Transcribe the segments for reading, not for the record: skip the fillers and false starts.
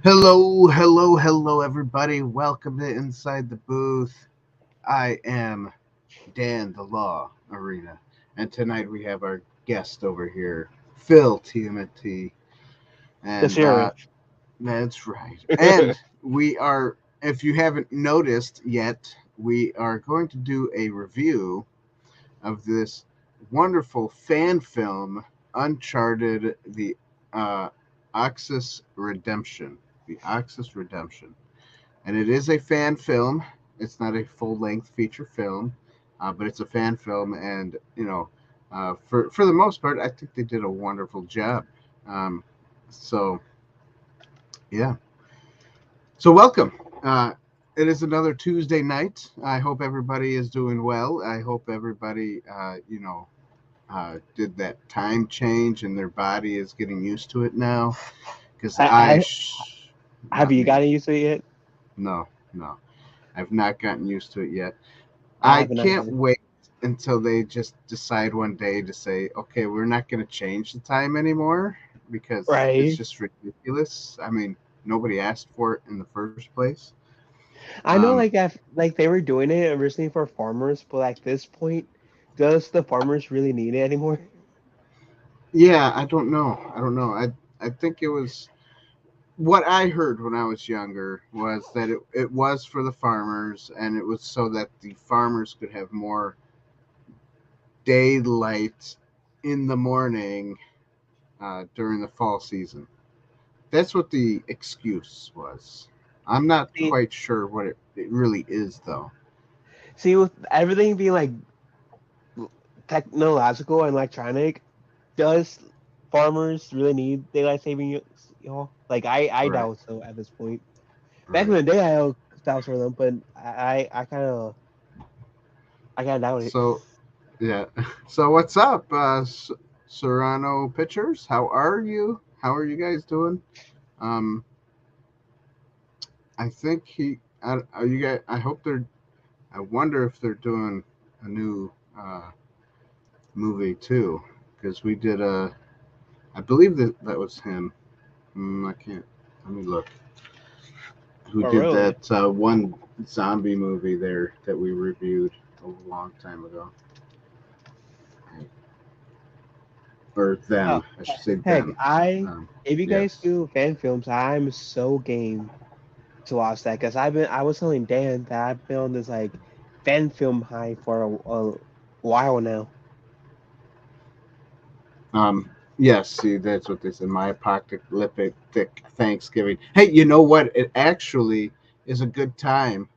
Hello, everybody. Welcome to Inside the Booth. I am Dan the Law Arena, and tonight we have our guest over here, Phil TMNT, The and sheriff. that's right. And we are, if you haven't noticed yet, we are going to do a review of this wonderful fan film, Uncharted uh, Oxus Redemption. The Oxus Redemption. And it is a fan film. It's not a full length feature film, but it's a fan film, and for the most part, I think they did a wonderful job. Um, so yeah, so welcome. It is another Tuesday night. I hope everybody is doing well. I hope everybody, did that time change and their body is getting used to it now. Because I have not you me. gotten used to it yet? No, no, I've not gotten used to it yet. I I haven't can't either. wait until they just decide one day to say, okay, we're not going to change the time anymore because it's Right. just ridiculous. I mean, nobody asked for it in the first place. I know, Um, like they were doing it originally for farmers, but at this point, does the farmers really need it anymore? yeah, I don't know. I don't know. I think it was what I heard when I was younger was that it was for the farmers and it was so that the farmers could have more daylight in the morning during the fall season. That's what the excuse was. I'm not See, quite sure what it really is, though. see, with everything being like technological and electronic, does farmers really need daylight saving? Y'all, like I Right, doubt so at this point. Back in right. the day, I doubt for them, but I kind of doubt it. So, yeah. So, what's up, Serrano Pitchers? How are you? How are you guys doing? Um, I think are you guys? I hope they're. I wonder if they're doing a new movie too, because we did a. I believe that was him. I can't. Let me look. Who Oh, did really? that one zombie movie there that we reviewed a long time ago, or Oh, them? I should say heck, them. if you guys Yes. do fan films, I'm so game to watch that because I was telling Dan that I've been on this like fan film high for a while now. Yes. See, that's what they said. My apocalyptic Thanksgiving. Hey, you know what? It actually is a good time.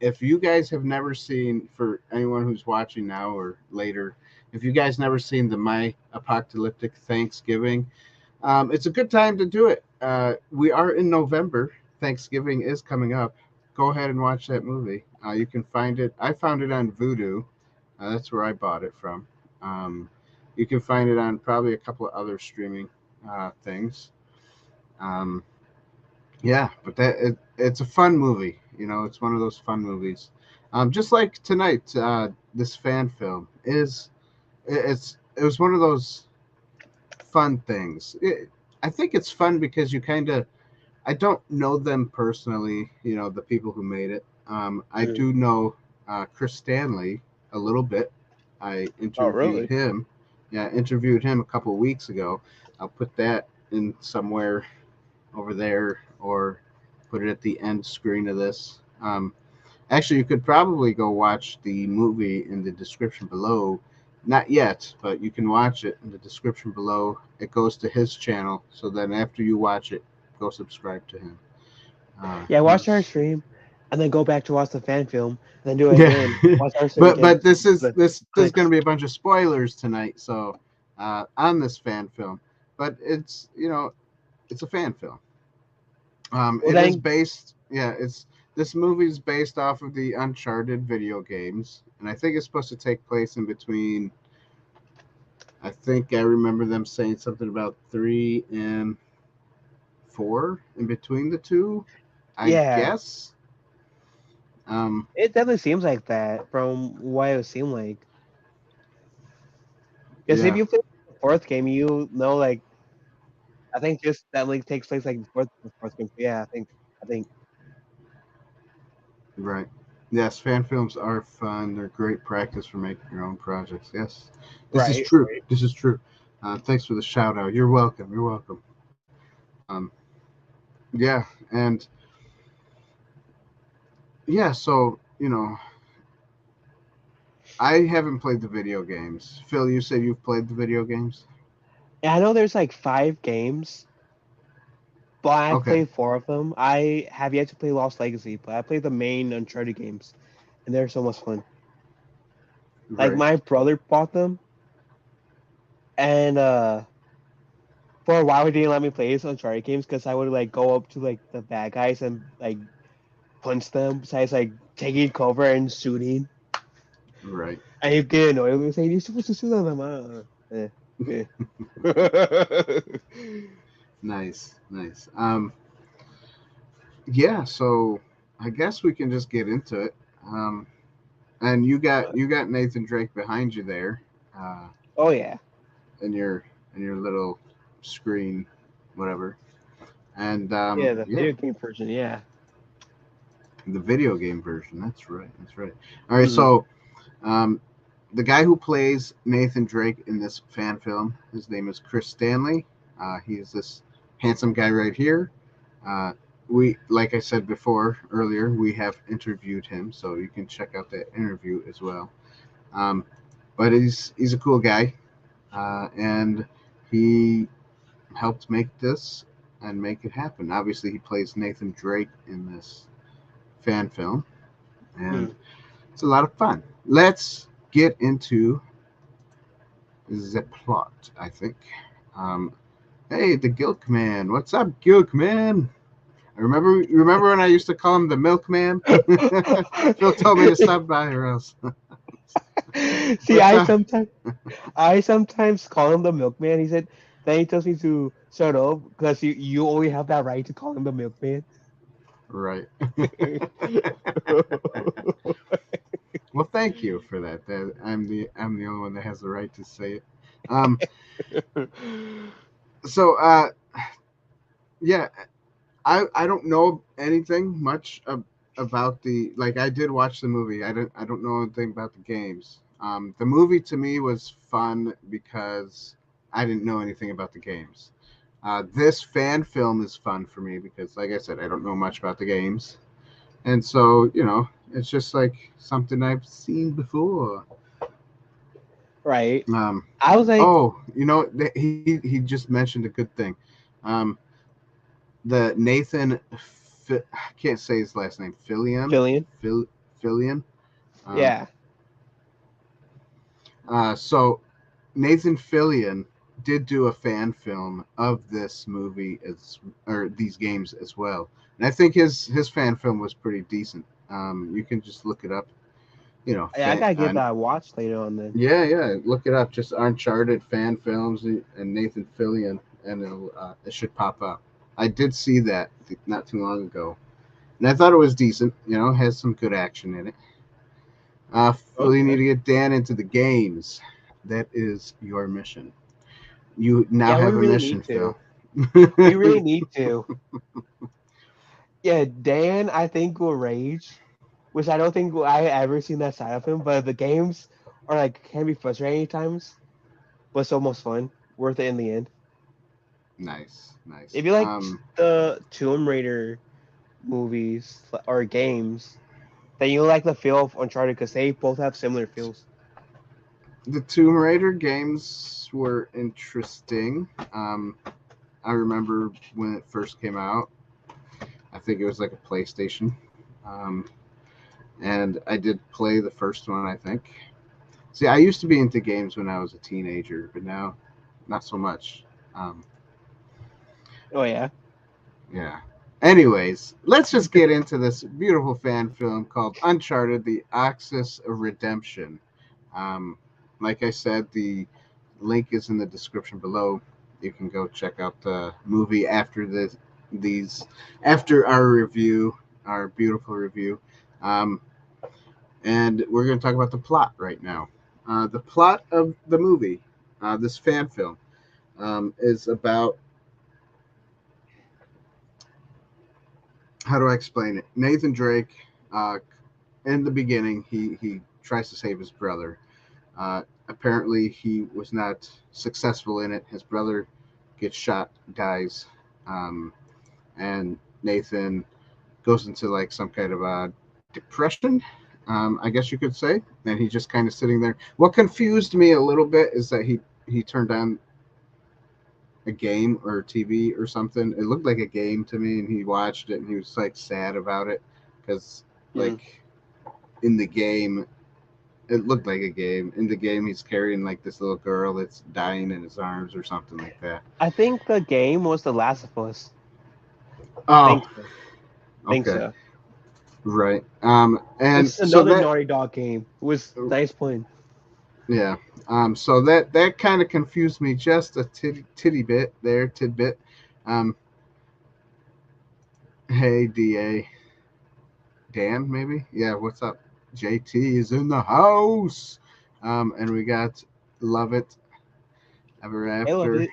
If you guys have never seen, for anyone who's watching now or later, if you guys never seen the My Apocalyptic Thanksgiving, it's a good time to do it. We are in November. Thanksgiving is coming up. Go ahead and watch that movie. You can find it. I found it on Vudu. That's where I bought it from. Um, you can find it on probably a couple of other streaming things. Um, yeah, but it's a fun movie. You know, it's one of those fun movies. Just like tonight, this fan film it was one of those fun things. I think it's fun because you kind of I don't know them personally, you know, the people who made it. I Mm. do know Chris Stanley a little bit. I Oh, interviewed really? him. Yeah, I interviewed him a couple of weeks ago. I'll put that in somewhere over there or put it at the end screen of this. Actually, you could probably go watch the movie in the description below. Not yet, but you can watch it in the description below. It goes to his channel. So then after you watch it, go subscribe to him. Yeah, watch our He's stream, and then go back to watch the fan film, and then do it yeah, again. Watch our stream but again. The this is going to clicks. be a bunch of spoilers tonight. So on this fan film, but it's it's a fan film. Well, It is then, based, yeah, it's this movie is based off of the Uncharted video games, and I think it's supposed to take place in between. I think I remember them saying something about 3 and 4 in between the two. I yeah, guess. Um, it definitely seems like that from what it seemed like. Because if yeah, you play the fourth game, you know, like I think just that like takes place like before the fourth game. Yeah, I think Right. Yes, fan films are fun. They're great practice for making your own projects. Yes, this is right, true. right. This is true. Thanks for the shout out. You're welcome. You're welcome. Um, yeah, and yeah. So I haven't played the video games. Phil, you said you've played the video games. Yeah, I know there's like 5 games, but I Okay. played 4 of them. I have yet to play Lost Legacy, but I played the main Uncharted games, and they're so much fun. Like Right. my brother bought them, and for a while he didn't let me play his Uncharted games because I would like go up to like the bad guys and like punch them. Besides like taking cover and shooting, Right. and he'd get annoyed with me saying, "You're supposed to shoot at them." Eh. Nice. Nice. Yeah. So I guess we can just get into it. Um, and you got Nathan Drake behind you there. Uh, Oh yeah, in your little screen, whatever. And yeah, the yeah, video game version, yeah. the video game version. That's right. That's right. All right. Hmm. So um, the guy who plays Nathan Drake in this fan film, his name is Chris Stanley. He's this handsome guy right here. Uh, we, like I said before earlier, we have interviewed him, so you can check out that interview as well. Um, but he's a cool guy, and he helped make this and make it happen. Obviously, he plays Nathan Drake in this fan film, and Hmm. it's a lot of fun. Let's get into the plot, I think. Um, hey, the GilkMan. What's up, GilkMan? Remember when I used to call him the Milkman? Phil told me to stop by or else. See, What's up? I sometimes call him the milkman. He said, then he tells me to shut up because you only have that right to call him the milkman. Right. Well, thank you for that. That I'm the only one that has the right to say it. Um, so yeah, I don't know anything much about the like. I did watch the movie. I don't know anything about the games. The movie to me was fun because I didn't know anything about the games. This fan film is fun for me because, like I said, I don't know much about the games, and so it's just like something I've seen before. Right. Um, I was like, oh, he just mentioned a good thing. Um, the Nathan, I can't say his last name, Fillion. Fillion. Um, Yeah. so Nathan Fillion did do a fan film of this movie or these games as well, and I think his fan film was pretty decent. You can just look it up. I Fan, gotta give that a watch later on then. yeah, yeah, look it up. Just Uncharted fan films and Nathan Fillion, and it should pop up. I did see that not too long ago, and I thought it was decent. Has some good action in it. Phil, you need Okay. to get Dan into the games. That is your mission. You now Yeah, we have a really need mission, Phil. to. We really need to. Yeah, Dan, I think will rage, which I don't think I ever seen that side of him. But the games are like can be frustrating at times, but it's almost fun, worth it in the end. Nice, nice. If you like the Tomb Raider movies or games, then you like the feel of Uncharted because they both have similar feels. The Tomb Raider games were interesting. I remember when it first came out. I think it was like a PlayStation. Um, and I did play the first one, I think. See, I used to be into games when I was a teenager, but now not so much. Um, Oh yeah. yeah. Anyways, let's just get into this beautiful fan film called Uncharted The Oxus of Redemption. Um, like I said, the link is in the description below. You can go check out the movie after these after our review, our beautiful review. Um, and we're going to talk about the plot right now. The plot of the movie, this fan film, is about how do I explain it? Nathan Drake, in the beginning, he tries to save his brother. Apparently, he was not successful in it. His brother gets shot, dies, um, and Nathan goes into like some kind of a depression, I guess you could say. And he's just kind of sitting there. What confused me a little bit is that he turned on a game or TV or something. It looked like a game to me, and he watched it and he was like sad about it because Mm. like in the game it looked like a game. In the game, he's carrying like this little girl that's dying in his arms or something like that. I think the game was The Last of Us. Oh, Think so. Think okay, so. right. And It's so another that, Naughty Dog game. It was nice playing. yeah. So that kind of confused me just a titty bit there, tidbit. Um, hey, Da, Dan, maybe. Yeah, what's up? JT is in the house. And we got Love It Ever I love After. it.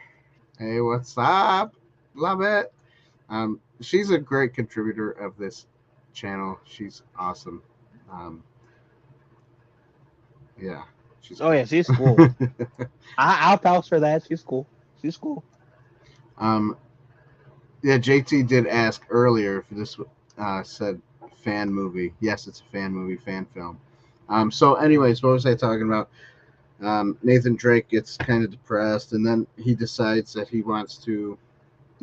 Hey, what's up? Love it. She's a great contributor of this channel. She's awesome. Um, yeah, she's Oh yeah, cool. she's cool. I'll vouch for that. She's cool. She's cool. um, yeah, JT did ask earlier if this said fan movie. Yes, it's a fan movie, fan film. So, anyways, what was I talking about? Nathan Drake gets kind of depressed, and then he decides that he wants to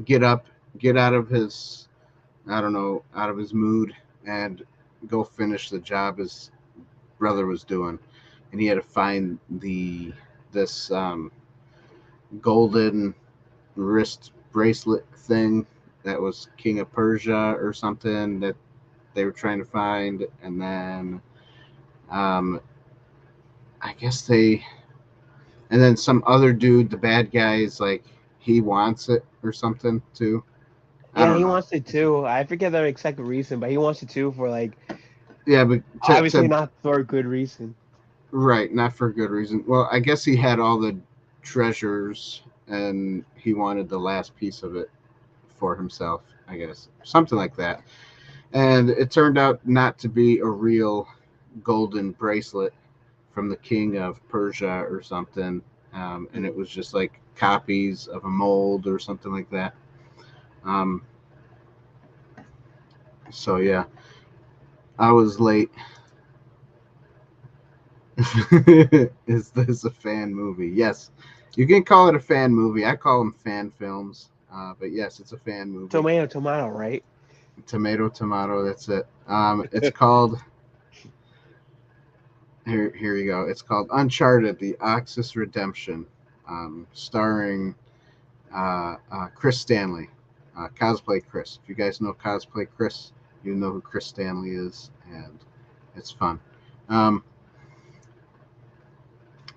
get up, get out of his, I don't know, out of his mood, and go finish the job his brother was doing, and he had to find this golden wrist bracelet thing that was King of Persia or something that they were trying to find, and then um, I guess and then some other dude, the bad guy, is like he wants it or something too. I Yeah, don't he know. wants it too. I forget the exact reason, but he wants it too for like Yeah, but obviously to not for a good reason. right, not for a good reason. Well, I guess he had all the treasures and he wanted the last piece of it for himself, I guess. Something like that. And it turned out not to be a real golden bracelet from the king of Persia or something. And it Mm. was just like copies of a mold or something like that. Um, so, yeah, I was late. Is this a fan movie? Yes. You can call it a fan movie. I call them fan films. But yes, it's a fan movie. Tomato, tomato, right? Tomato, tomato. That's it. It's called. Here you go. It's called Uncharted: The Oxus Redemption, starring Chris Stanley, cosplay Chris. If you guys know cosplay Chris, you know who Chris Stanley is, and it's fun. Um,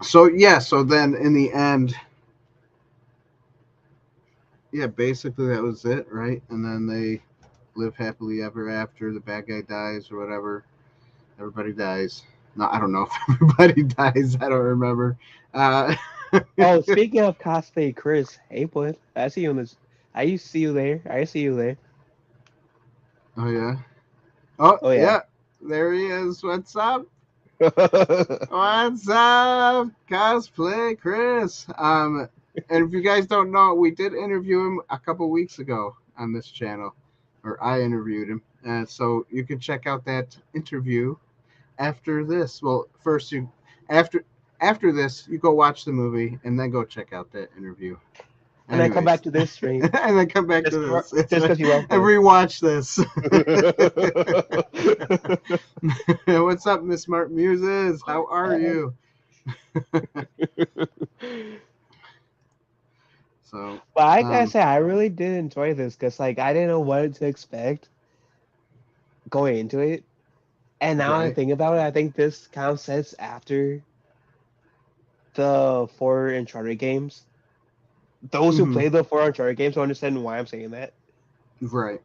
so yeah, so then in the end, yeah, basically that was it, right? And then they live happily ever after. The bad guy dies or whatever. Everybody dies. No, I don't know if everybody dies. I don't remember. Uh, Oh, speaking of cosplay, Chris, hey bud, I see you in this. I see you there. I see you there. oh yeah. Oh Oh yeah. yeah. There he is. What's up? What's up? Cosplay Chris. And if you guys don't know, we did interview him a couple weeks ago on this channel, or I interviewed him. So you can check out that interview after this. Well, first you after after this, you go watch the movie and then go check out that interview. And I come back Anyways, to this stream and then come back to this just because you love and her. rewatch this. What's up, Miss Smart Muses? How are you? So, But I gotta say, I really did enjoy this because like I didn't know what to expect going into it, and now I right. think about it, I think this kind of sets after the four Uncharted games. Those who Hmm. play the four Uncharted games will understand why I'm saying that. Right.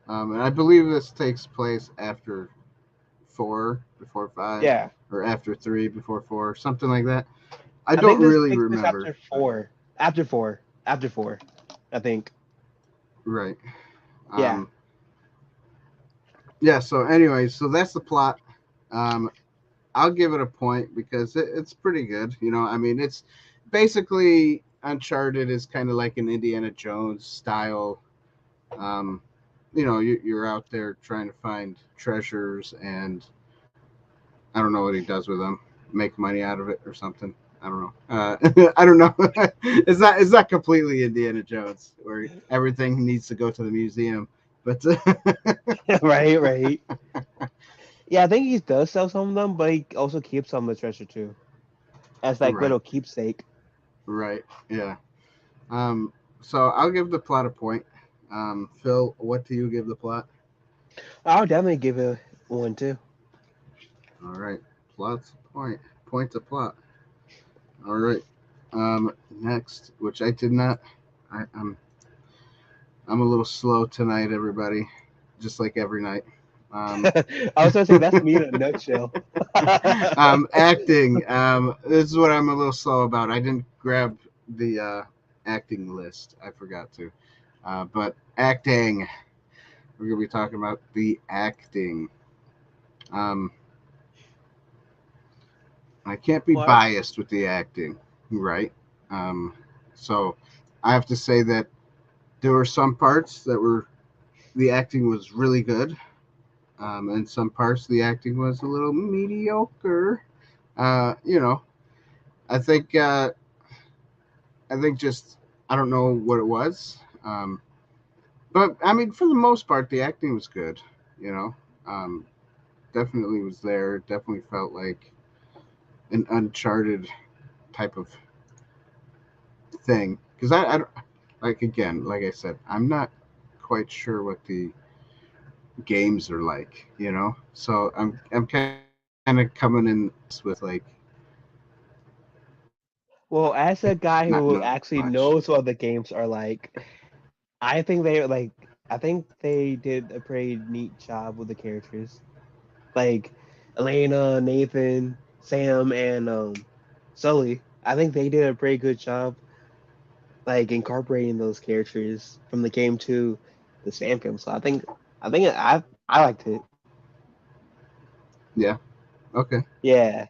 And I believe this takes place after four, before five, Yeah, or after three, before four, something like that. I I don't think this really takes place remember. after four. After four. After four. I think. Right. Yeah. Um, yeah. So, anyways, so that's the plot. Um, I'll give it a point because it's pretty good. I mean, it's basically Uncharted is kind of like an Indiana Jones style. Um, you're out there trying to find treasures, and I don't know what he does with them, make money out of it or something. I don't know. I don't know. It's not completely Indiana Jones where everything needs to go to the museum, but Right, right. Yeah, I think he does sell some of them, but he also keeps some of the treasure too, as like right, little keepsake. right, yeah. Um, so I'll give the plot a point. Phil, what do you give the plot? I'll definitely give it one too. All right, plot's a point. Point to plot. All right. Next, which I did not. I'm a little slow tonight, everybody. Just like every night. Um, I was gonna say that's me in a nutshell. acting. This is what I'm a little slow about. I didn't grab the acting list. I forgot to. But acting. We're gonna be talking about the acting. Um, I can't be What? biased with the acting, right? Um, so I have to say that there were some parts that were the acting was really good, and some parts the acting was a little mediocre. Uh, you know, I think I think just I don't know what it was, but I mean for the most part the acting was good. You know, um, definitely was there. Definitely felt like an Uncharted type of thing because I don't, like again like I said I'm not quite sure what the games are like. So I'm kind of coming in this with like Well, as a not guy knowing who much. actually knows what the games are like, I think they did a pretty neat job with the characters. Like Elena, Nathan, Sam, and Sully. I think they did a pretty good job like incorporating those characters from the game to the Sam film. So I liked it. Yeah. Okay. Yeah.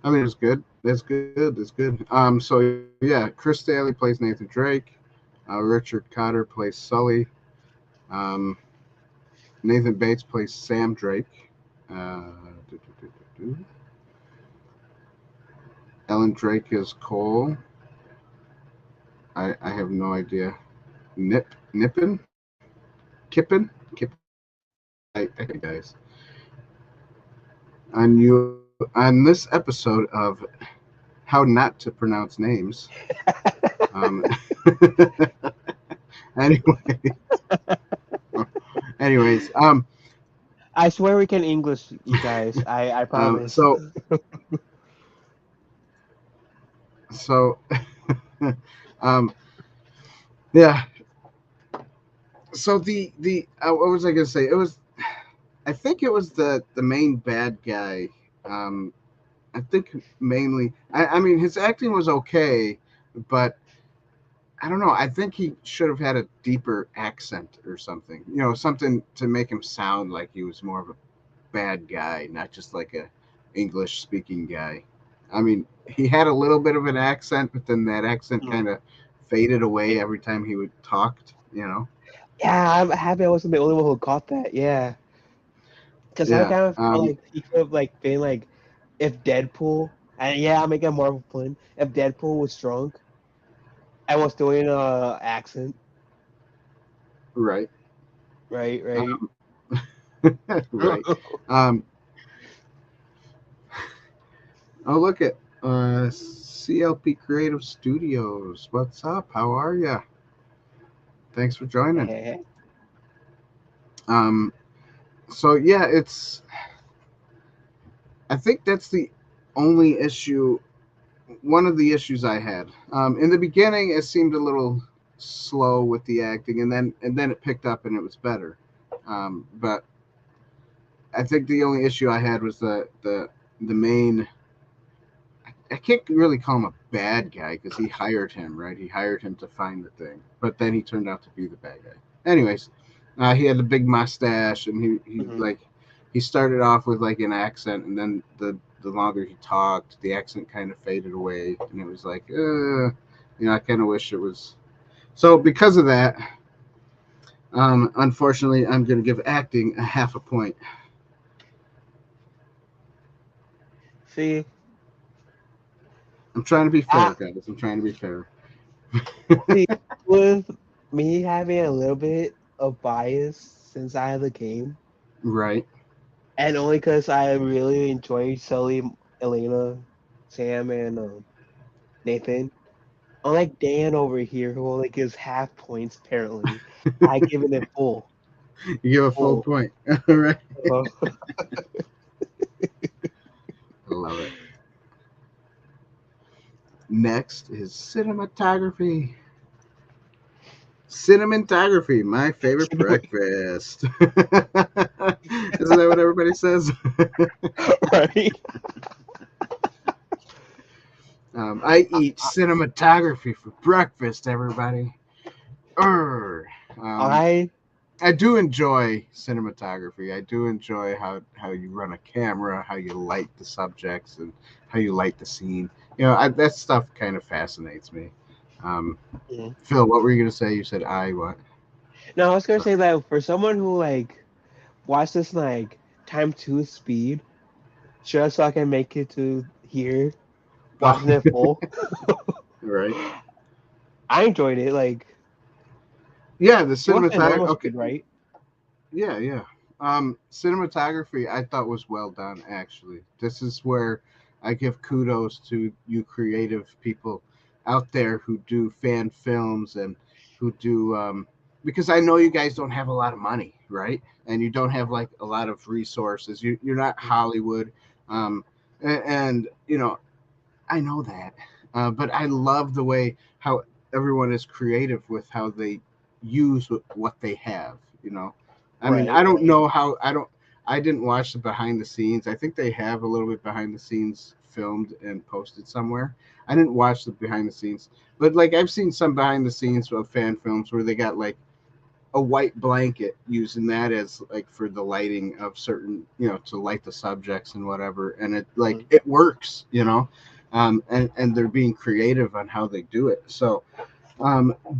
I mean, it's good. That's good. That's good. So yeah, Chris Daly plays Nathan Drake. Richard Cotter plays Sully. Um, Nathan Bates plays Sam Drake. Uh, do, do, do, do, do. Ellen Drake is Cole. I have no idea. Nippin, Kippin. I hate you guys. On this episode of How Not to Pronounce Names. Um, anyway, anyways, I swear we can English, you guys. I promise. so so um, yeah. So the what was I gonna say? It was I think it was the main bad guy. Um, I think mainly. I mean his acting was okay, but I don't know. I think he should have had a deeper accent or something. Something to make him sound like he was more of a bad guy, not just like a English speaking guy. I mean, he had a little bit of an accent, but then that accent Mm. kind of faded away every time he would talked. Yeah, I'm happy I wasn't the only one who caught that. Yeah, because I Yeah. kind of felt like he could have like been like if Deadpool, and yeah, I'm making a Marvel pun. If Deadpool was drunk and was doing a accent, Right. right, right. Um, right. Um, oh, look at CLP Creative Studios. What's up? How are ya? Thanks for joining. Um, so yeah, I think that's the only issue. One of the issues I had in the beginning, it seemed a little slow with the acting, and then it picked up and it was better. But I think the only issue I had was the main. I can't really call him a bad guy because he hired him, right? He hired him to find the thing, but then he turned out to be the bad guy. Anyways, He had a big mustache, and he Hmm. like he started off with like an accent, and then the longer he talked, the accent kind of faded away, and it was like, I kind of wish it was. So because of that, unfortunately, I'm going to give acting a half a point. See, I'm trying to be I fair, guys. I'm trying to be fair. see with me having a little bit of bias since I have the game, Right. and only because I really enjoy Sully, Elena, Sam, and Nathan. Unlike Dan over here, who only gives half points, apparently, I give it a full. You give a full Full. point. All right. Uh, I love it. Next is cinematography. Cinematography, my favorite breakfast. Isn't that what everybody says? right? I eat cinematography for breakfast, everybody. Urgh. Um, I I do enjoy cinematography. I do enjoy how you run a camera, how you light the subjects, and how you light the scene. That stuff kind of fascinates me. Um, Mhm. Phil, what were you going to say? You said I what? No, I was gonna So, say that for someone who like watched this like time two speed, just so I can make it to here, oh, watching it full. right. I enjoyed it. Like Yeah, the you watched it cinematography. normal Okay. speed, right? Yeah, yeah. Cinematography, I thought was well done. Actually, this is where I give kudos to you creative people out there who do fan films and who do because I know you guys don't have a lot of money, right? And you don't have like a lot of resources. You're not Hollywood, and I know that, but I love the way how everyone is creative with how they use what they have. I mean, Right, I don't right. know how I don't. I didn't watch the behind the scenes. I think they have a little bit behind the scenes filmed and posted somewhere. I didn't watch the behind the scenes, but like I've seen some behind the scenes of fan films where they got like a white blanket using that as like for the lighting of certain to light the subjects and whatever, and it like Mhm. it works, and they're being creative on how they do it. So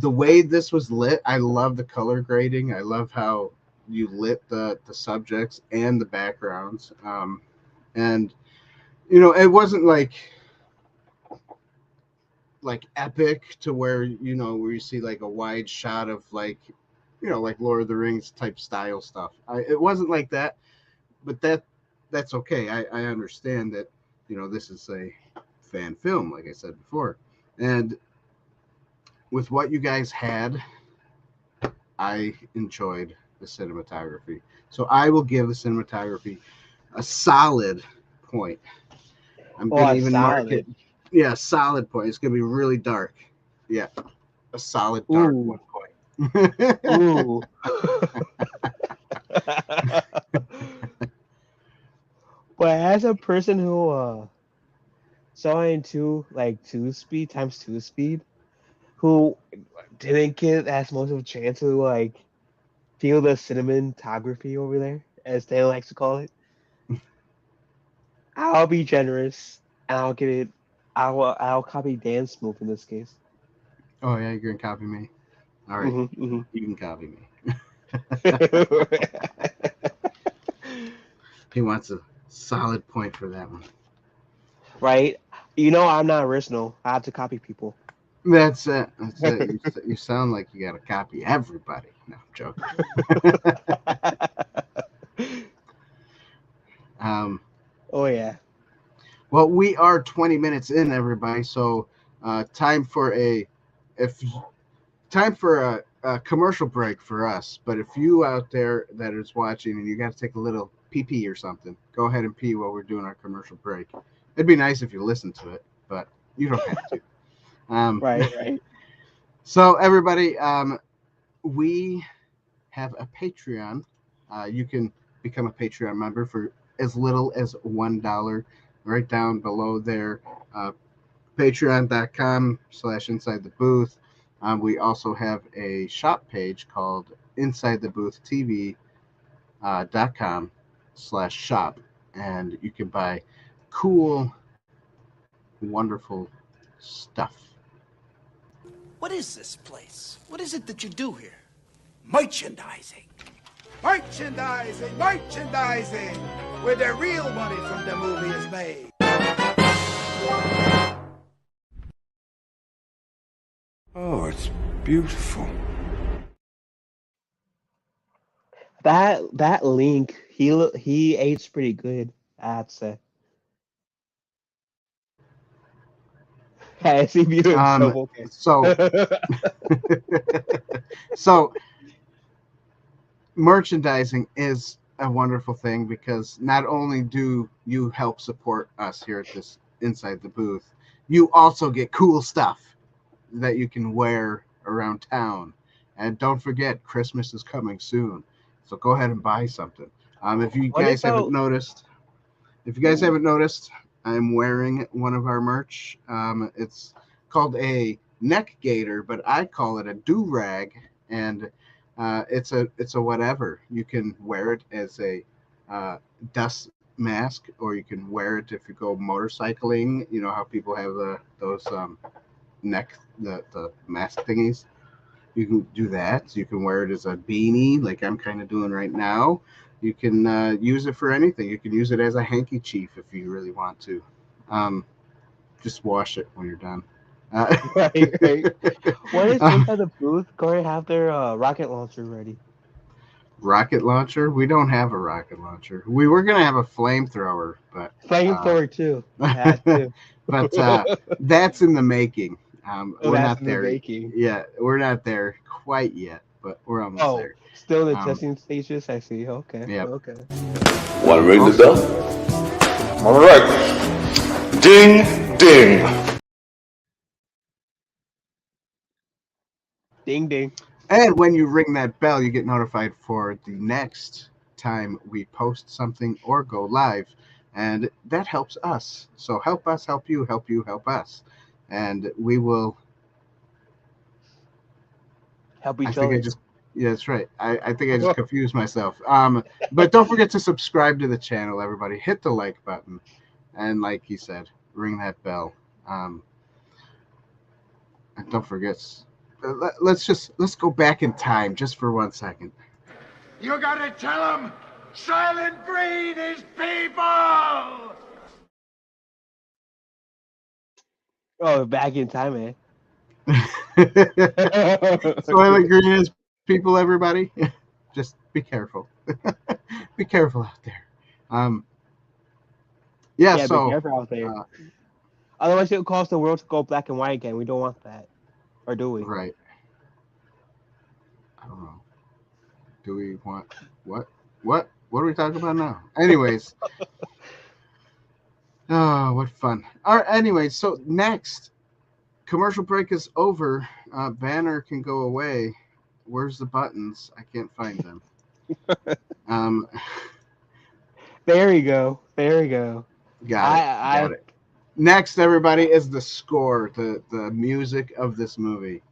the way this was lit, I love the color grading. I love how you lit the subjects and the backgrounds, and it wasn't like epic to where you see like a wide shot of like like Lord of the Rings type style stuff. It wasn't like that, but that's okay. I understand that this is a fan film, like I said before, and with what you guys had, I enjoyed the cinematography. So I will give the cinematography a solid point. I'm Oh, gonna a even mark it. solid. Yeah, solid point. It's gonna be really dark. Yeah, a solid dark Ooh, 1 point. ooh. But as a person who saw it in two speed times two speed, who didn't get as much of a chance to like feel the cinematography over there, as Dan likes to call it, I'll be generous and I'll give it. I'll copy Dan's move in this case. Oh yeah, you're gonna copy me. All right, Hmm. you can copy me. Hmm. He wants a solid point for that one. Right? You know I'm not original. I have to copy people. That's it. That's it. You sound like you got to copy everybody. No, I'm joking. um, Oh yeah. well, we are 20 minutes in, everybody. So, time for if time for a commercial break for us. But if you out there that is watching and you got to take a little pee pee or something, go ahead and pee while we're doing our commercial break. It'd be nice if you listen to it, but you don't have to. Um, Right, right. so, everybody, we have a Patreon. You can become a Patreon member for as little as $1 right down below there. Uh, Patreon.com/inside the booth. We also have a shop page called insidetheboothtv.com/shop, and you can buy cool, wonderful stuff. What is this place? What is it that you do here? Merchandising. Merchandising, merchandising, where the real money from the movie is made. Oh, it's beautiful. That Link, he aged pretty good, I'd say. I see you himself. Okay. So, so merchandising is a wonderful thing because not only do you help support us here at this Inside the Booth, you also get cool stuff that you can wear around town. And don't forget, Christmas is coming soon, so go ahead and buy something. If you What guys haven't about noticed, I'm wearing one of our merch. It's called a neck gaiter, but I call it a do rag, and it's a whatever. You can wear it as a dust mask, or you can wear it if you go motorcycling. You know how people have those neck the mask thingies. You can do that. You can wear it as a beanie, like I'm kind of doing right now. You can use it for anything. You can use it as a hanky chief if you really want to. Um, just wash it when you're done. right? When is Inside the Booth going to have their rocket launcher ready? Rocket launcher? We don't have a rocket launcher. We were gonna have a flamethrower, but Flamethrower too. Has to. but that's in the making. Oh, We're that's not in the there. making. Yeah, we're not there quite yet, but we're almost Oh, there. still in the Um, testing stages. I see. Okay. Yep. Okay. Want to ring the Also- bell? All right. Ding, ding. Ding ding. And when you ring that bell, you get notified for the next time we post something or go live. And that helps us. So help us, help you, help us. And we will. Help I each think I other. just. Yeah, that's right. I think I just confused myself. But don't forget to subscribe to the channel, everybody. Hit the like button. And like he said, ring that bell. And don't forget. Let's go back in time just for 1 second. You gotta tell them Silent Green is people! Oh, back in time, man. Soylent Green is people, everybody. Just be careful. Be careful out there. Yeah, Yeah, be so careful out there. uh, Otherwise, it'll cause the world to go black and white again. We don't want that, or do we? right. I don't know. Do we want what? What are we talking about now? Anyways. Oh, what fun. All right, anyways, so next commercial break is over. Banner can go away. Where's the buttons? I can't find them. Um, There we go. There we go. got it. Next, everybody, is the score, the music of this movie,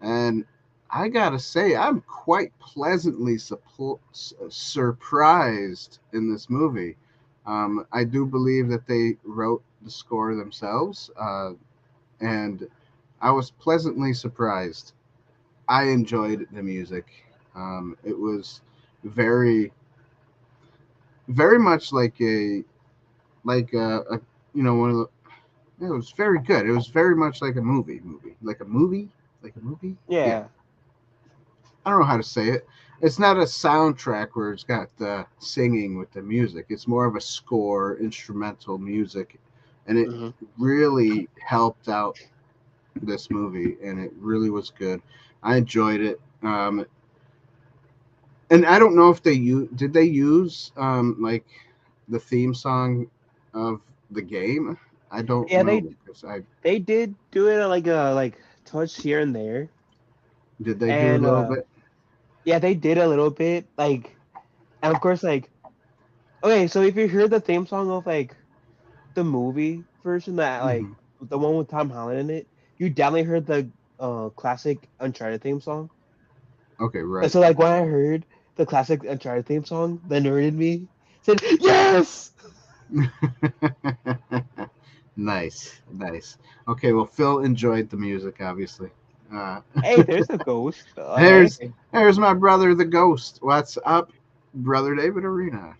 and I gotta say, I'm quite pleasantly surprised in this movie. I do believe that they wrote the score themselves, and I was pleasantly surprised. I enjoyed the music. It was very, very much like a one of the. It was very good. It was very much like a movie. Yeah, Yeah. I don't know how to say it. It's not a soundtrack where it's got the singing with the music. It's more of a score, instrumental music, and it Hmm. really helped out this movie, and it really was good. I enjoyed it. And I don't know if did they use like the theme song of the game. I don't Yeah, know because I they did do it like a touch here and there, did they do a and little bit. yeah, they did a little bit and of course okay, so if you hear the theme song of the movie version that Hmm. the one with Tom Holland in it, you definitely heard the classic Uncharted theme song. Okay, And right. so like when I heard the classic Uncharted theme song, the nerd in me said yes. Nice, nice. Okay, well, Phil enjoyed the music, obviously. Uh, Hey, there's a ghost. Hey, there's my brother, the Ghost. What's up, brother David Arena?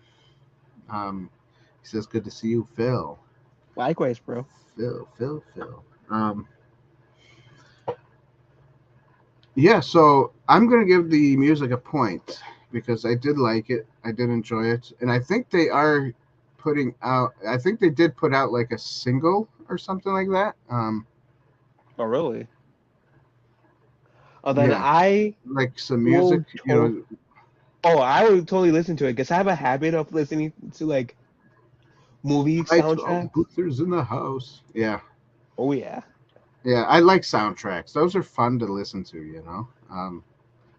He says, "Good to see you, Phil." likewise, bro. Phil. Yeah, so I'm gonna give the music a point because I did like it. I did enjoy it, and I think they are putting out. I think they did put out like a single or something like that. Oh, really? Oh, then Yeah, I like some music. will. Oh, I would totally listen to it because I have a habit of listening to like movie Right, all the soundtracks. Boothers in the house. Yeah, Oh yeah. yeah. I like soundtracks. Those are fun to listen to.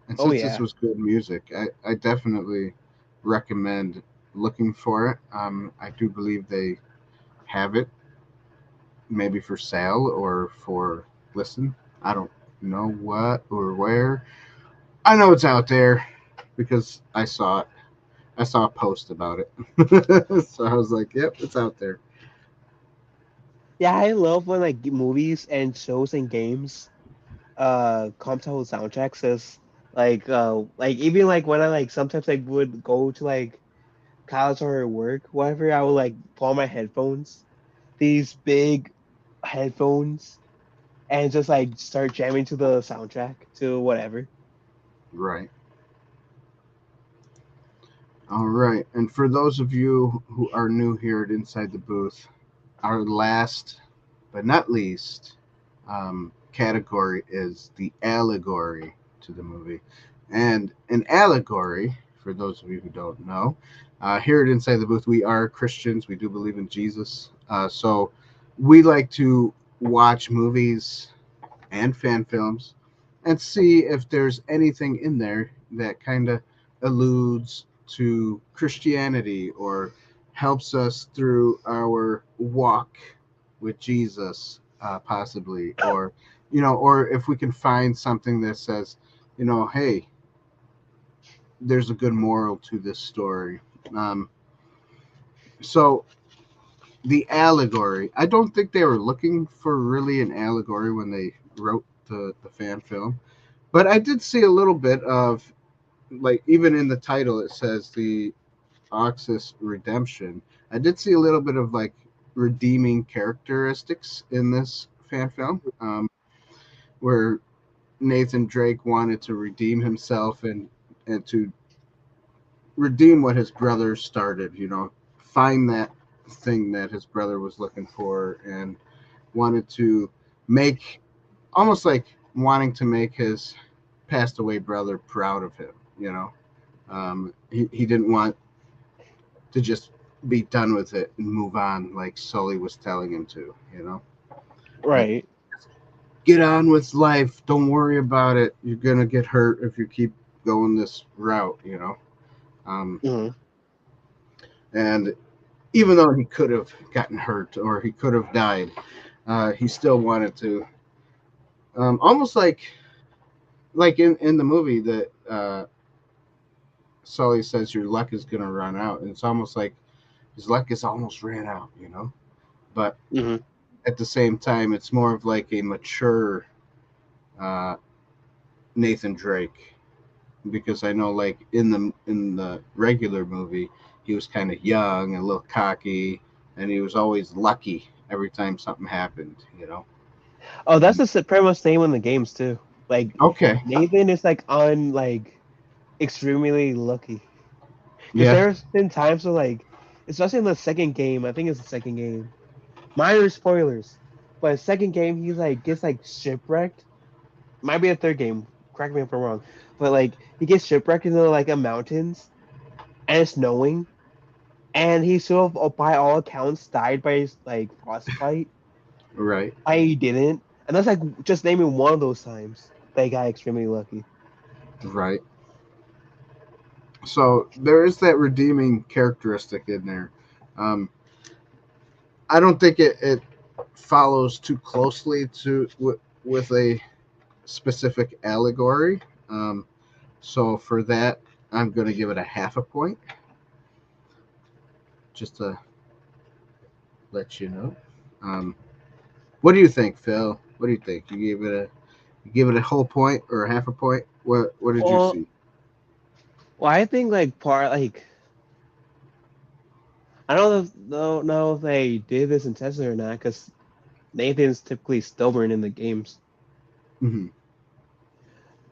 And Oh since this yeah. was good music, I definitely recommend looking for it. I do believe they have it, maybe for sale or for listen. I don't know what or where. I know it's out there because I saw it. I saw a post about it. So I was like, yep, it's out there. Yeah, I love when like movies and shows and games come to with soundtracks. Cause like even like when I like sometimes like would go to like college or work, whatever, I would like pull on my headphones, these big headphones, and just like start jamming to the soundtrack to whatever. Right. All right. And for those of you who are new here at Inside the Booth, our last but not least category is the allegory to the movie. And an allegory, for those of you who don't know, here at Inside the Booth, we are Christians. We do believe in Jesus. So we like to watch movies and fan films and see if there's anything in there that kind of alludes to Christianity or helps us through our walk with Jesus, possibly, or or if we can find something that says, hey, there's a good moral to this story. Um, so the allegory, I don't think they were looking for really an allegory when they wrote the fan film, but I did see a little bit of, like, even in the title it says the Oxus redemption. I did see a little bit of like redeeming characteristics in this fan film, where Nathan Drake wanted to redeem himself and to redeem what his brother started. Find that thing that his brother was looking for, and wanted to make, almost like wanting to make his passed away brother proud of him. He didn't want to just be done with it and move on like Sully was telling him to. Like, Right. get on with life. Don't worry about it. You're gonna get hurt if you keep going this route. Um, Hmm. and even though he could have gotten hurt or he could have died, he still wanted to. Almost like in the movie that Sully says your luck is gonna run out, and it's almost like his luck is almost ran out. But Hmm. at the same time, it's more of like a mature uh, Nathan Drake, because I know, like, in the regular movie, he was kind of young and a little cocky, and he was always lucky every time something happened. Oh, that's the pretty much same in the games too. Like Okay. Nathan is like on like extremely lucky because Yeah. there's been times where like, especially in the second game, I think it's the second game. Minor spoilers, but second game he like gets like shipwrecked. Might be a third game. Correct me if I'm wrong, but like he gets shipwrecked into like a mountains and it's snowing, and he sort of by all accounts died by his like frostbite. Right. I didn't, and that's like just naming one of those times they got extremely lucky. Right. So there is that redeeming characteristic in there. Um, I don't think it follows too closely with a specific allegory. Um, So for that, I'm going to give it a half a point, just to let you know. What do you think, Phil? What do you think? You give it a whole point or a half a point? What did you Well, see? well, I think like part like I don't know if they did this intentionally or not because Nathan's typically stubborn in the games, Hmm.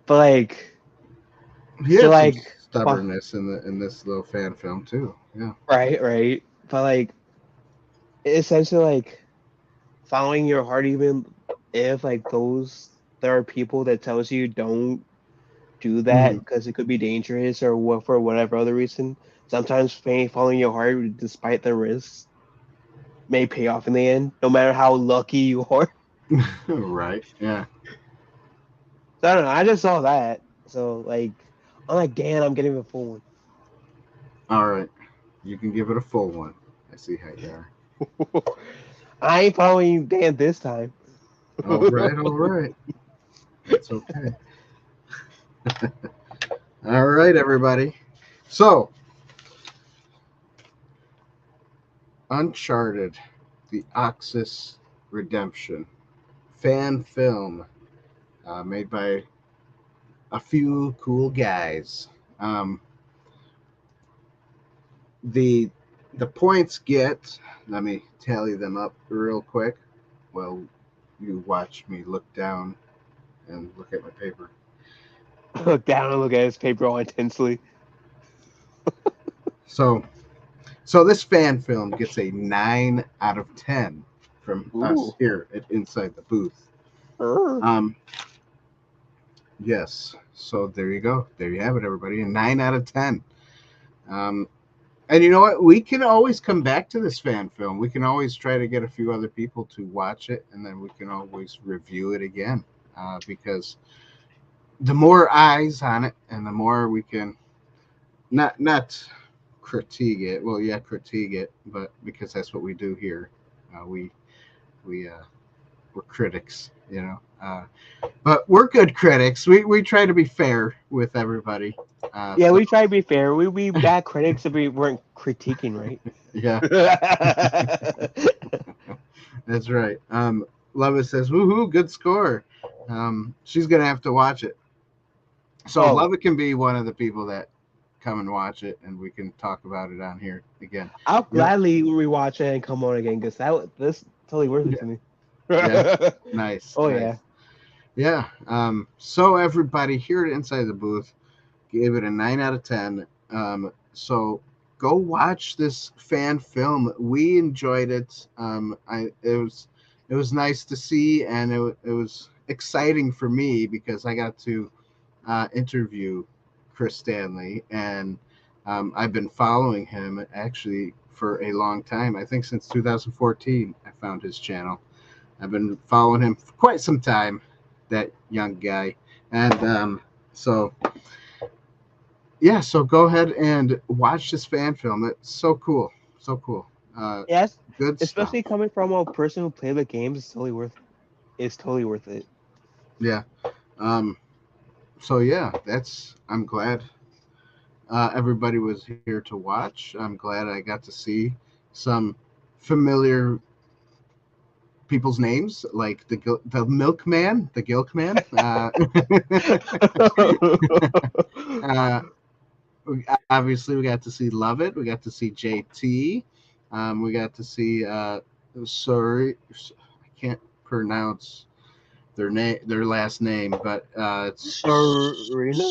but like He to had some like stubbornness in this little fan film too. Yeah. right, but like essentially like following your heart even if like those there are people that tells you don't do that Hmm. because it could be dangerous or what for whatever other reason. Sometimes following your heart despite the risks may pay off in the end, no matter how lucky you are. Right. Yeah. So I don't know. I just saw that. So like I'm like, damn, I'm getting the full All right. You can give it a full one. I see how you are. one. I ain't following Dan this time. All right. All right. That's okay. All right, everybody. So, Uncharted, The Oxus Redemption, fan film made by a few cool guys. Um, the the points get. Let me tally them up real quick. Well, you watch me look down and look at my paper. Look down and look at his paper all intensely. So, so this fan film gets a 9 out of 10 from us Ooh. here at Inside the Booth. Er. Um, yes. So there you go. There you have it, everybody. A 9 out of 10. Um, and you know what? We can always come back to this fan film. We can always try to get a few other people to watch it, and then we can always review it again. Because the more eyes on it, and the more we can not critique it. Well, yeah, critique it, but because that's what we do here. We we're critics, you know. But we're good critics. We try to be fair with everybody. Yeah, So we try to be fair. We be bad critics if we weren't critiquing, right? yeah, that's right. Lova says, "Woohoo, good score." She's gonna have to watch it. So Oh, Lova can be one of the people that come and watch it, and we can talk about it on here again. I'll Yep. gladly rewatch it and come on again because this totally worth it Yeah. to me. Yeah. Nice. Oh Nice. yeah. Yeah. So everybody here at Inside the Booth gave it a 9 out of 10. So go watch this fan film. We enjoyed it. It was nice to see, and it was exciting for me because I got to interview Chris Stanley, and I've been following him actually for a long time. I think since 2014, I found his channel. I've been following him for quite some time. That young guy, and so yeah, so go ahead and watch this fan film. It's so cool, so cool. Yes, Good stuff. especially coming from a person who played the games, it's totally worth. It's totally worth it. Yeah. Um, so yeah, that's. I'm glad everybody was here to watch. I'm glad I got to see some familiar people's names like the milkman, the GilkMan. Uh, Obviously, we got to see Lovett. We got to see JT. We got to see. Sorry, I can't pronounce their last name, but it's Serena?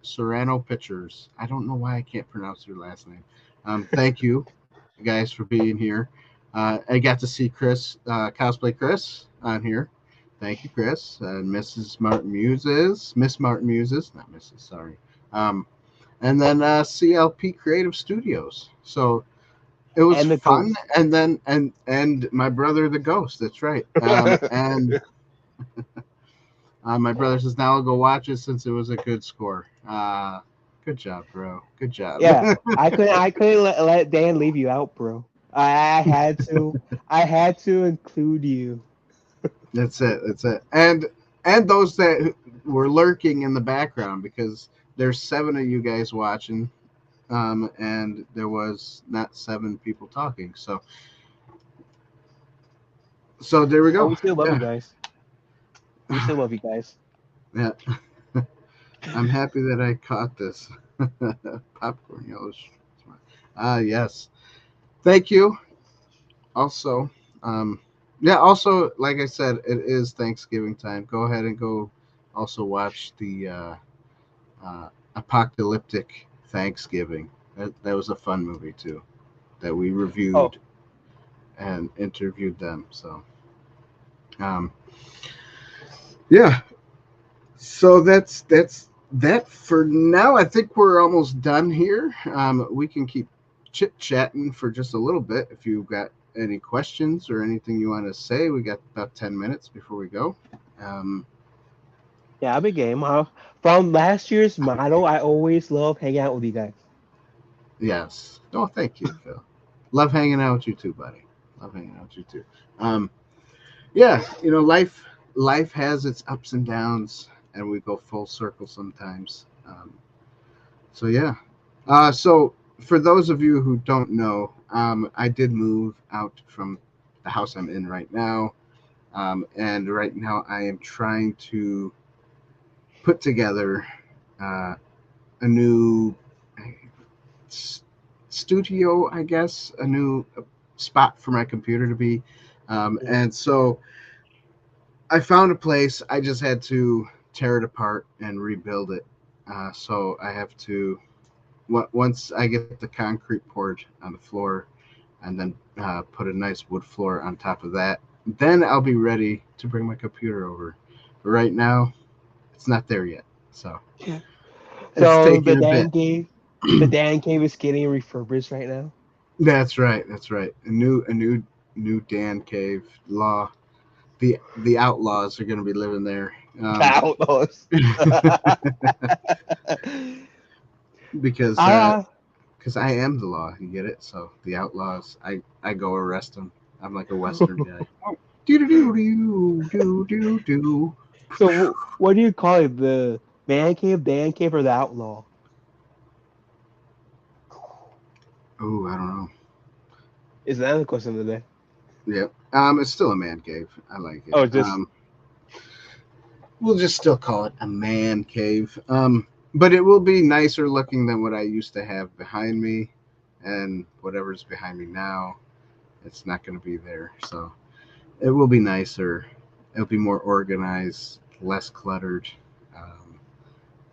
Serrano Pictures. I don't know why I can't pronounce their last name. Thank you guys for being here. I got to see Chris cosplay Chris on here. Thank you, Chris and Mrs. Martin Muses, Miss Martin Muses, not Mrs. Sorry. Um, and then CLP Creative Studios. So it was And the fun, ghost. and then and my brother the ghost. That's right. And my brother says now I'll go watch it since it was a good score. Good job, bro. Good job. Yeah, I couldn't let Dan leave you out, bro. I had to. I had to include you. That's it. That's it. And those that we're lurking in the background because there's 7 of you guys watching, and there was not 7 people talking. So there we Oh, go. we still love you Yeah, guys. We still love you guys. yeah. I'm happy that I caught this. Popcorn yellow. Yes. Thank you. Also, um, yeah. Also, like I said, it is Thanksgiving time. Go ahead and go. Also watch the Apocalyptic Thanksgiving. That was a fun movie too. That we Oh, reviewed and interviewed them. So, um, yeah. So that's that for now. I think we're almost done here. We can keep chit chatting for just a little bit if you've got any questions or anything you want to say. We got about 10 minutes before we go. Um, yeah, big game. From last year's model, I always love hanging out with you guys. yes. Oh, thank you, Phil. Love hanging out with you too, buddy. Love hanging out with you too. Um, yeah, life has its ups and downs, and we go full circle sometimes. So yeah. So for those of you who don't know, I did move out from the house I'm in right now, and right now I am trying to put together uh, a new s- studio, I guess, a new spot for my computer to be, Mhm. and so I found a place. I just had to tear it apart and rebuild it. So I have to once I get the concrete poured on the floor and then put a nice wood floor on top of that, then I'll be ready to bring my computer over. But right now, it's not there yet, so it's So taking a bit. The Dan cave is getting refurbished right now. That's right. That's right. A new Dan cave law. The outlaws are going to be living there. Outlaws. Because Ah, because I am the law. You get it? So the outlaws, I go arrest them. I'm like a Western guy. Do do do do do do do. so what do you call it? The man cave, Dan cave, or the outlaw? Oh, I don't know. Is that the question today? Yep. It's still a man cave. I like it. Oh, just We'll just still call it a man cave. But it will be nicer looking than what I used to have behind me, and whatever's behind me now, it's not going to be there. So it will be nicer. It'll be more organized, less cluttered. Um,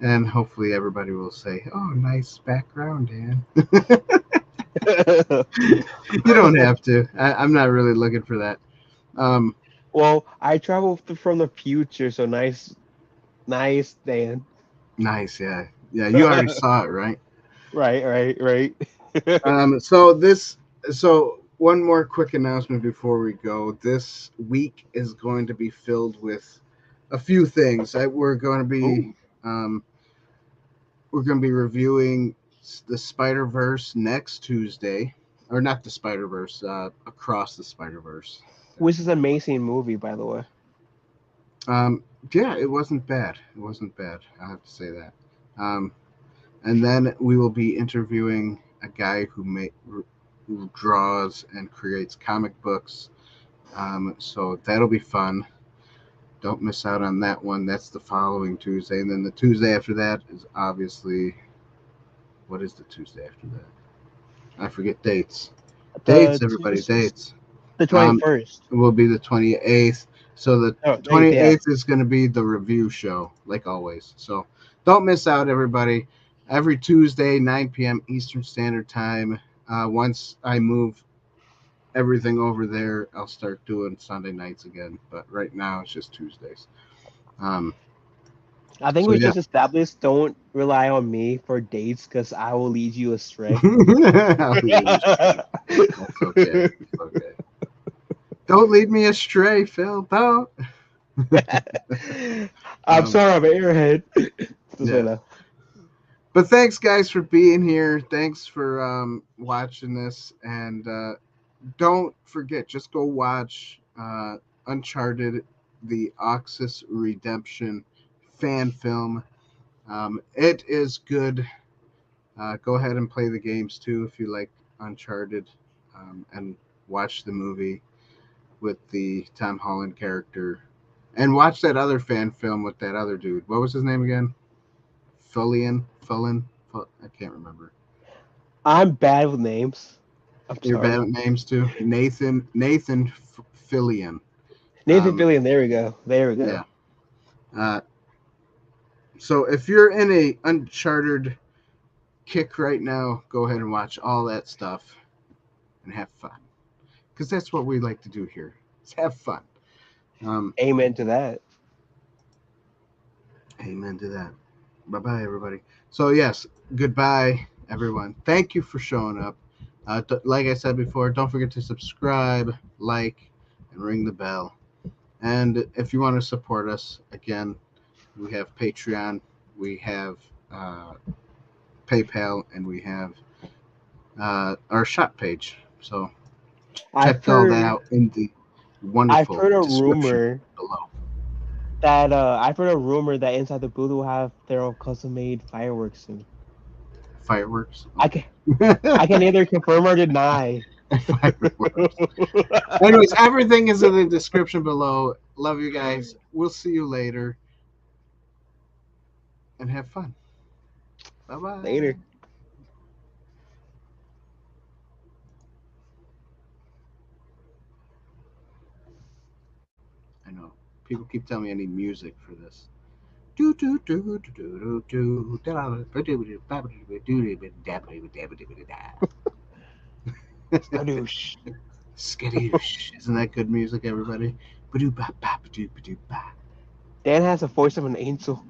and hopefully everybody will say, "Oh, nice background, Dan." You don't have to. I'm not really looking for that. Um, well, I traveled from the future, so nice, nice, Dan. nice, yeah, yeah. You already saw it, right? Right, right, right. So so one more quick announcement before we go. This week is going to be filled with a few things. Ooh, Um, we're going to be reviewing the Spider Verse next Tuesday, or not the Spider Verse, across the Spider Verse. which is an amazing movie, by the way. Um, yeah, it wasn't bad. It wasn't bad. I have to say that. Um, and then we will be interviewing a guy who draws and creates comic books. So that'll be fun. Don't miss out on that one. That's the following Tuesday, and then the Tuesday after that is obviously what is the Tuesday after that? I forget dates. The Dates, everybody, Tuesday, dates. the Um, 21st. it will be the 28th. So the Oh, yeah. 28th is going to be the review show, like always. So don't miss out, everybody. Every Tuesday, 9 p.m. Eastern Standard Time. Once I move everything over there, I'll start doing Sunday nights again. But right now, it's just Tuesdays. Um, I think so we yeah. just established don't rely on me for dates because I will lead you astray. I'll leave you astray. That's okay. It's okay. Don't lead me astray, Phil. Don't. I'm Um, sorry, I'm an airhead. Just right yeah. now. But thanks, guys, for being here. Thanks for watching this. And don't forget, just go watch Uncharted The Oxus Redemption fan film. It is good. Go ahead and play the games too if you like Uncharted, and watch the movie with the Tom Holland character, and watch that other fan film with that other dude. What was his name again? Fullen. I can't remember. I'm bad with names. I'm You're sorry. bad at names too. Nathan Fillion. Nathan Um, Fillion. There we go. There we go. yeah. Uh, so if you're in a Uncharted kick right now, go ahead and watch all that stuff and have fun, because that's what we like to do here. Is have fun. Amen to that. Amen to that. Bye bye, everybody. So yes, goodbye, everyone. Thank you for showing up. Like I said before, don't forget to subscribe, like, and ring the bell. And if you want to support us, again, we have Patreon, we have PayPal, and we have our shop page. So I've check all that heard. out in the I've wonderful heard a description rumor below. that Inside the Booth will have their own custom made fireworks soon. Fireworks. I can neither confirm or deny. Fireworks. Anyways, everything is in the description below. Love you guys. We'll see you later. And have fun. Bye bye. Later. I know. People keep telling me I need music for this. Do do do do do do Skadoosh. Skadoosh. Isn't that good music, everybody? Dan has the voice of an angel.